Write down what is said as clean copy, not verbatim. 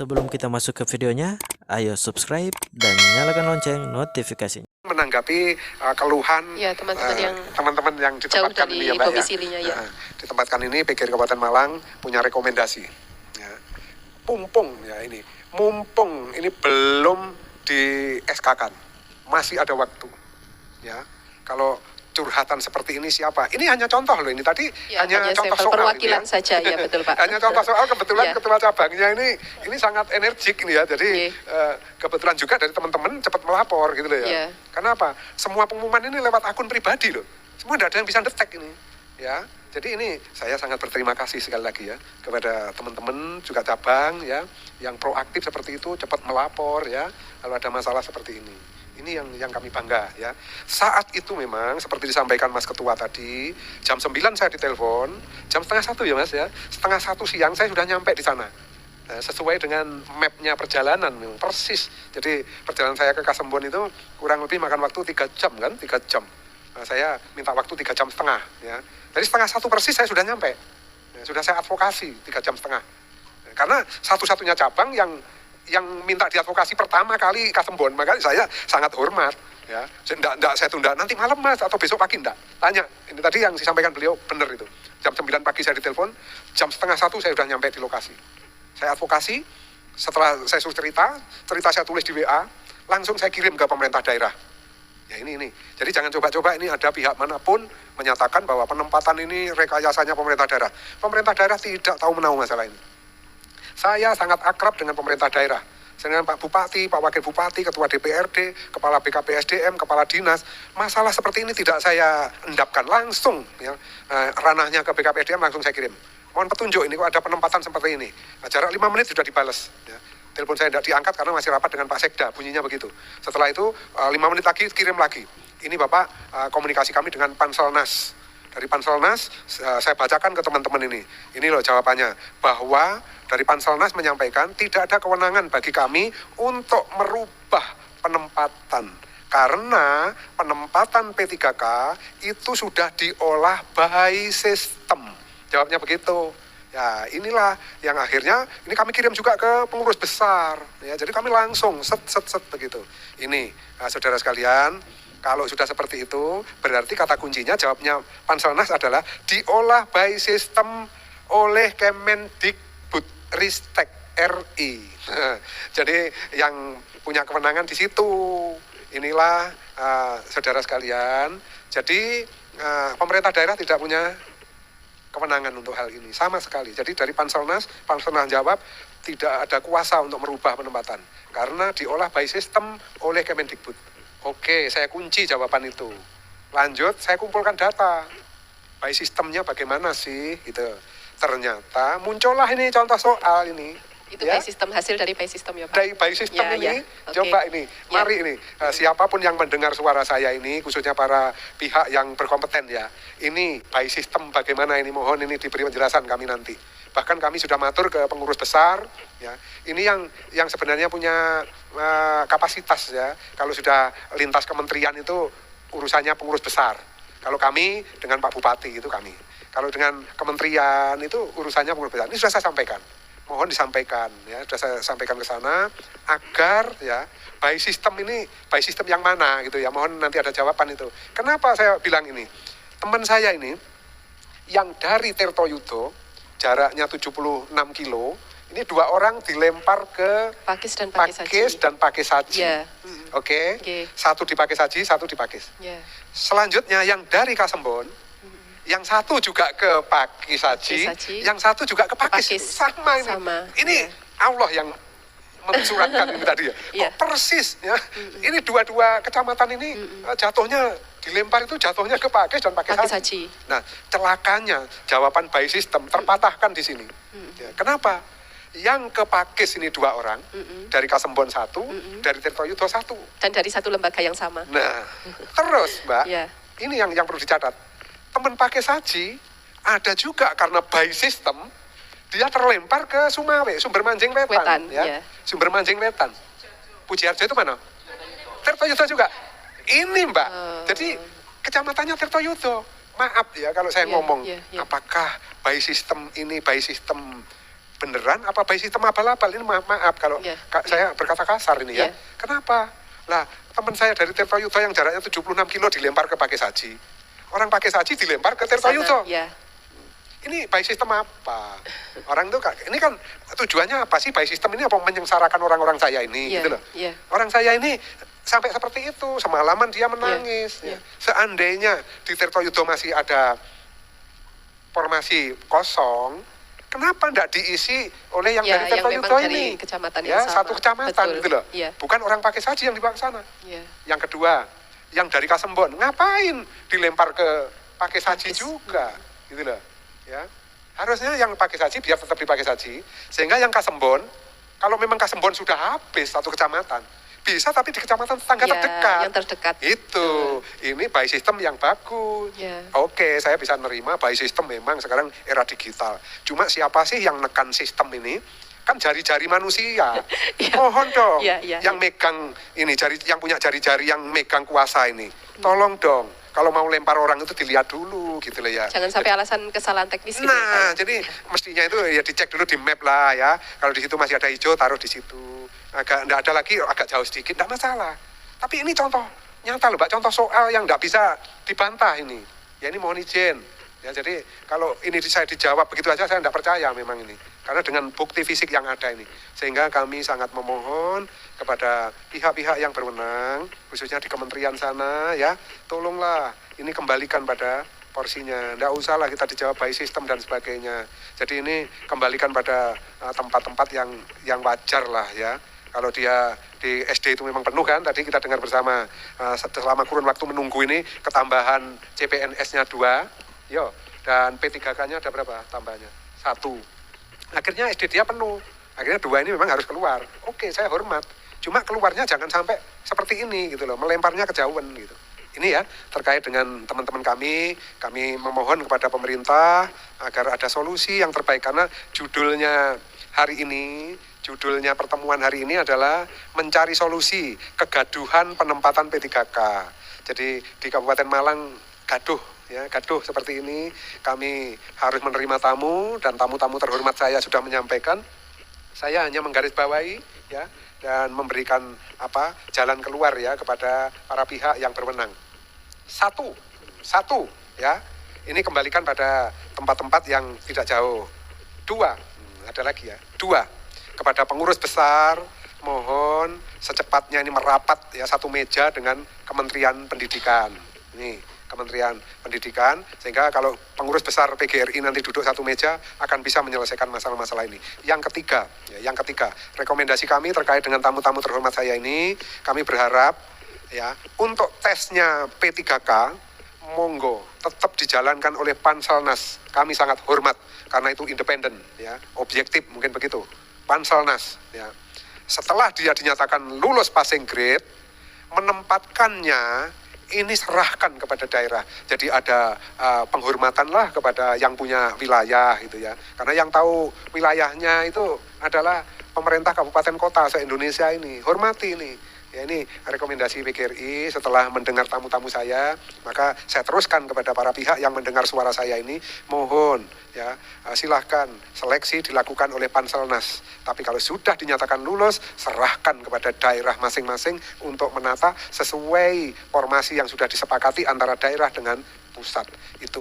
Sebelum kita masuk ke videonya, ayo subscribe dan nyalakan lonceng notifikasinya. Menanggapi keluhan ya teman-teman yang ditempatkan jauh dari ini ya Mbak domisilinya, ya. Ditempatkan ini PGRI Kabupaten Malang punya rekomendasi ya. Mumpung ini belum di SK-kan, masih ada waktu ya. Kalau curhatan seperti ini siapa? Ini hanya contoh loh, ini tadi ya, hanya contoh soal perwakilan ini, ya. saja ya, betul Pak. Hanya contoh soal, kebetulan ya. ketua cabangnya ini sangat energik ini ya, jadi kebetulan juga dari teman-teman cepat melapor gitu loh ya. Kenapa? Semua pengumuman ini lewat akun pribadi loh, semua tidak ada yang bisa detek ini ya. Jadi ini saya sangat berterima kasih sekali lagi ya kepada teman-teman juga cabang ya yang proaktif seperti itu, cepat melapor ya kalau ada masalah seperti ini. Ini yang kami bangga ya. Saat itu memang seperti disampaikan Mas Ketua tadi, jam 9 saya ditelepon, jam setengah 1 ya Mas ya, setengah 1 siang saya sudah nyampe di sana. Sesuai dengan mapnya perjalanan persis. Jadi perjalanan saya ke Kasembon itu kurang lebih makan waktu 3 jam kan, 3 jam. Saya minta waktu 3 jam setengah ya. Jadi setengah 1 persis saya sudah nyampe. Sudah saya advokasi 3 jam setengah. Karena satu-satunya cabang yang minta diadvokasi pertama kali Kasembon, makanya saya sangat hormat ya. Enggak saya tunda nanti malam Mas atau besok pagi, enggak. Tanya, ini tadi yang disampaikan beliau benar itu. Jam 9 pagi saya ditelepon, jam setengah 1 saya sudah nyampe di lokasi. Saya advokasi, setelah saya suruh cerita saya tulis di WA, langsung saya kirim ke pemerintah daerah. Ya ini. Jadi jangan coba-coba ini ada pihak manapun menyatakan bahwa penempatan ini rekayasanya pemerintah daerah. Pemerintah daerah tidak tahu menahu masalah ini. Saya sangat akrab dengan pemerintah daerah, dengan Pak Bupati, Pak Wakil Bupati, Ketua DPRD, Kepala BKPSDM, Kepala Dinas. Masalah seperti ini tidak saya endapkan langsung, ya. Ranahnya ke BKPSDM langsung saya kirim. Mohon petunjuk ini kok ada penempatan seperti ini. Jarak 5 menit sudah dibales. Ya. Telepon saya tidak diangkat karena masih rapat dengan Pak Sekda, bunyinya begitu. Setelah itu 5 menit lagi kirim lagi. Ini Bapak komunikasi kami dengan Panselnas. Dari Panselnas, saya bacakan ke teman-teman ini. Ini loh jawabannya, bahwa dari Panselnas menyampaikan tidak ada kewenangan bagi kami untuk merubah penempatan. Karena penempatan P3K itu sudah diolah by system. Jawabnya begitu. Ya inilah yang akhirnya, ini kami kirim juga ke pengurus besar. Ya, jadi kami langsung set begitu. Ini, saudara sekalian, kalau sudah seperti itu, berarti kata kuncinya jawabnya Panselnas adalah diolah by system oleh Kemendikbudristek RI. Jadi yang punya kewenangan di situ. Inilah saudara sekalian. Jadi pemerintah daerah tidak punya kewenangan untuk hal ini sama sekali. Jadi dari Panselnas jawab tidak ada kuasa untuk merubah penempatan karena diolah by system oleh Kemendikbud. Oke, saya kunci jawaban itu. Lanjut, saya kumpulkan data. By sistemnya bagaimana sih? Gitu. Ternyata muncullah ini contoh soal ini. Itu ya? By system, hasil dari by system ya Pak? Dari by system ini, coba ini, mari ini. Siapapun yang mendengar suara saya ini, khususnya para pihak yang berkompeten ya. Ini by system bagaimana ini, mohon ini diberi penjelasan kami nanti. Bahkan kami sudah matur ke pengurus besar, ya. Ini yang sebenarnya punya kapasitas ya. Kalau sudah lintas kementerian itu urusannya pengurus besar. Kalau kami dengan Pak Bupati itu kami. Kalau dengan kementerian itu urusannya pengurus besar. Ini sudah saya sampaikan. Mohon disampaikan ya, sudah saya sampaikan ke sana agar ya by system ini by system yang mana gitu ya. Mohon nanti ada jawaban itu. Kenapa saya bilang ini? Teman saya ini yang dari Tirtoyudo jaraknya 76 kilo, ini 2 orang dilempar ke Pakis dan Pakis Haji. Yeah. Oke. Satu di Pakis Haji, satu di Pakis. Yeah. Selanjutnya yang dari Kasembon, yang satu juga ke Pakis Haji, yang satu juga ke Pakis. Sama ini. Ini Allah yang mensuratkan ini tadi ya. Kok persis ya. Ini dua-dua kecamatan ini jatuhnya dilempar itu jatuhnya ke Pakis dan Pakis Haji. Nah, celakanya jawaban by system terpatahkan di sini. Ya, kenapa? Yang ke Pakis ini 2 orang, dari Kasembon 1, dari Tirtoyudo 1. Dan dari satu lembaga yang sama. Nah, terus Mbak, ini yang perlu dicatat. Teman Pakis Haji ada juga karena by system dia terlempar ke Sumawe, Sumber Manjing Wetan ya. Sumber Manjing Wetan. Pujiharjo itu mana? Tirtoyudo juga. Ini Mbak, jadi kecamatannya Tirtoyudo. Maaf ya kalau saya ngomong, apakah by system ini by system beneran apa by sistem abal-abal? Ini maaf kalau saya berkata kasar ini ya. Kenapa? Lah, teman saya dari Tirtoyudo yang jaraknya 76 kilo dilempar ke Pakai Saji. Orang Pakai Saji dilempar ke Tirtoyudo. Ini by system apa? Orang itu ini kan tujuannya apa sih by system ini? Apa menyengsarakan orang-orang saya ini gitu loh. Orang saya ini sampai seperti itu, semalaman dia menangis. Seandainya di Tirtoyudo masih ada formasi kosong, kenapa tidak diisi oleh yang dari Tirtoyudo ini? Kecamatan ya, yang sama. Satu kecamatan gitu loh. Bukan orang Pakai Saji yang dibawa ke sana. Yang kedua, yang dari Kasembon, ngapain dilempar ke Pakai Saji juga gitu loh. Ya, harusnya yang Pakai Saji biar tetap dipakai Saji, sehingga yang Kasembon, kalau memang Kasembon sudah habis satu kecamatan, bisa tapi di kecamatan tetangga terdekat. Yang terdekat. Itu, ini by system yang bagus. Oke, saya bisa nerima by system memang sekarang era digital. Cuma siapa sih yang nekan sistem ini? Kan jari-jari manusia. Mohon dong, yang megang ini, yang punya jari-jari yang megang kuasa ini, tolong dong. Kalau mau lempar orang itu dilihat dulu gitu loh ya. Jangan sampai alasan kesalahan teknis. Nah, jadi mestinya itu ya dicek dulu di map lah ya. Kalau di situ masih ada hijau, taruh di situ. Enggak ada lagi, agak jauh sedikit, enggak masalah. Tapi ini contoh nyata loh, Mbak, contoh soal yang enggak bisa dibantah ini. Ya ini mohon izin. Ya jadi kalau ini saya dijawab begitu aja saya enggak percaya memang ini. Karena dengan bukti fisik yang ada ini. Sehingga kami sangat memohon kepada pihak-pihak yang berwenang, khususnya di kementerian sana ya, tolonglah ini kembalikan pada porsinya. Nggak usah lah kita dijawab by system dan sebagainya. Jadi ini kembalikan pada tempat-tempat yang wajar lah ya. Kalau dia di SD itu memang penuh kan, tadi kita dengar bersama selama kurun waktu menunggu ini ketambahan CPNS-nya 2, dan P3K-nya ada berapa tambahnya? 1. Akhirnya SD dia penuh. Akhirnya 2 ini memang harus keluar. Oke, saya hormat. Cuma keluarnya jangan sampai seperti ini gitu loh, melemparnya kejauhan gitu. Ini ya, terkait dengan teman-teman kami memohon kepada pemerintah agar ada solusi yang terbaik. Karena judulnya hari ini, judulnya pertemuan hari ini adalah mencari solusi kegaduhan penempatan P3K. Jadi di Kabupaten Malang gaduh seperti ini. Kami harus menerima tamu dan tamu-tamu terhormat saya sudah menyampaikan. Saya hanya menggarisbawahi ya dan memberikan jalan keluar ya kepada para pihak yang berwenang. Satu ya. Ini kembalikan pada tempat-tempat yang tidak jauh. 2, ada lagi ya. 2, kepada pengurus besar mohon secepatnya ini merapat ya satu meja dengan Kementerian Pendidikan. Ini Kementerian Pendidikan, sehingga kalau pengurus besar PGRI nanti duduk satu meja akan bisa menyelesaikan masalah-masalah ini. Yang ketiga, rekomendasi kami terkait dengan tamu-tamu terhormat saya ini, kami berharap ya untuk tesnya P3K monggo tetap dijalankan oleh Panselnas. Kami sangat hormat karena itu independen ya, objektif mungkin begitu. Panselnas ya. Setelah dia dinyatakan lulus passing grade, menempatkannya ini serahkan kepada daerah. Jadi ada penghormatan lah kepada yang punya wilayah gitu ya. Karena yang tahu wilayahnya itu adalah pemerintah kabupaten kota se-Indonesia ini. Hormati ini. Ya ini rekomendasi PGRI setelah mendengar tamu-tamu saya, maka saya teruskan kepada para pihak yang mendengar suara saya ini, mohon ya silahkan seleksi dilakukan oleh Panselnas. Tapi kalau sudah dinyatakan lulus, serahkan kepada daerah masing-masing untuk menata sesuai formasi yang sudah disepakati antara daerah dengan pusat itu.